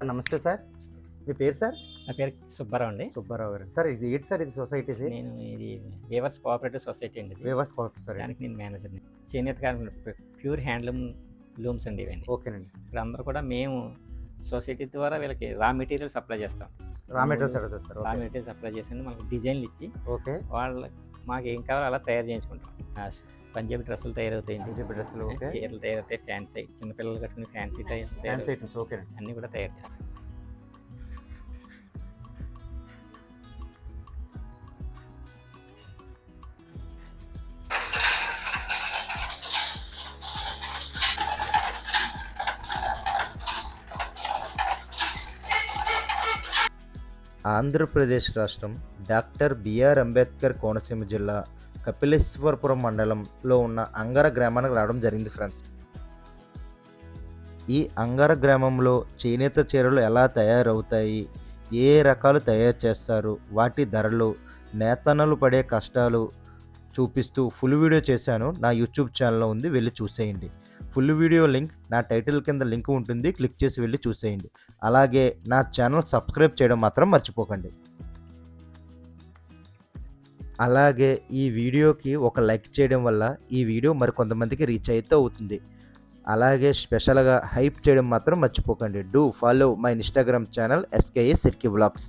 నమస్తే సార్. మీ పేరు సార్? నా పేరు సుబ్బారావు అండి. సుబ్బారావు గారు. సార్ ఇది ఏంటి సార్, ఇది సొసైటీది? నేను ఇది వీవర్స్ కోఆపరేటివ్ సొసైటీ అండి ఇది. Weavers co-op sir. దానికి నేను మేనేజర్‌ని. చేనేత కార్మికులు ప్యూర్ హ్యాండ్లూమ్ లూమ్స్ అండి ఇవన్నీ. ఓకేనండి. ఇక్కడ అందరూ కూడా మేము సొసైటీ ద్వారా వీళ్ళకి రా మెటీరియల్ సప్లై చేస్తాం. రా మెటీరియల్స్ ఎక్కడ చేస్తారు? రా మెటీరియల్ సప్లై చేసి మనకు డిజైన్లు ఇచ్చి ఓకే. మాకు ఏం కావాలో అలా తయారు చేయించుకుంటాం. పంజాబీ డ్రెస్సులు తయారవుతాయండి, పంజాబీ డ్రెస్సులు, ఓకే. చీరలు తయారవుతాయి, ఫ్యాన్సీ చిన్నపిల్లలు కట్టుకునే ఫ్యాన్సీ ఫ్యాన్సీ ఐటమ్స్, ఓకేనండి. అన్నీ కూడా తయారు చేస్తాం. ఆంధ్రప్రదేశ్ రాష్ట్రం డాక్టర్ బిఆర్ అంబేద్కర్ కోనసీమ జిల్లా కపిలేశ్వరపురం మండలంలో ఉన్న అంగర గ్రామానికి రావడం జరిగింది ఫ్రెండ్స్. ఈ అంగర గ్రామంలో చేనేత చీరలు ఎలా తయారవుతాయి, ఏ రకాలు తయారు చేస్తారు, వాటి ధరలు, నేతన్నలు పడే కష్టాలు చూపిస్తూ ఫుల్ వీడియో చేశాను. నా యూట్యూబ్ ఛానల్లో ఉంది, వెళ్ళి చూసేయండి. ఫుల్ వీడియో లింక్ నా టైటిల్ కింద లింక్ ఉంటుంది, క్లిక్ చేసి వెళ్ళి చూసేయండి. అలాగే నా ఛానల్ సబ్స్క్రైబ్ చేయడం మాత్రం మర్చిపోకండి. అలాగే ఈ వీడియోకి ఒక లైక్ చేయడం వల్ల ఈ వీడియో మరి కొంతమందికి రీచ్ అయితే అవుతుంది. అలాగే స్పెషల్గా హైప్ చేయడం మాత్రం మర్చిపోకండి. Do follow my Instagram channel SKA సిర్కి వ్లాగ్స్.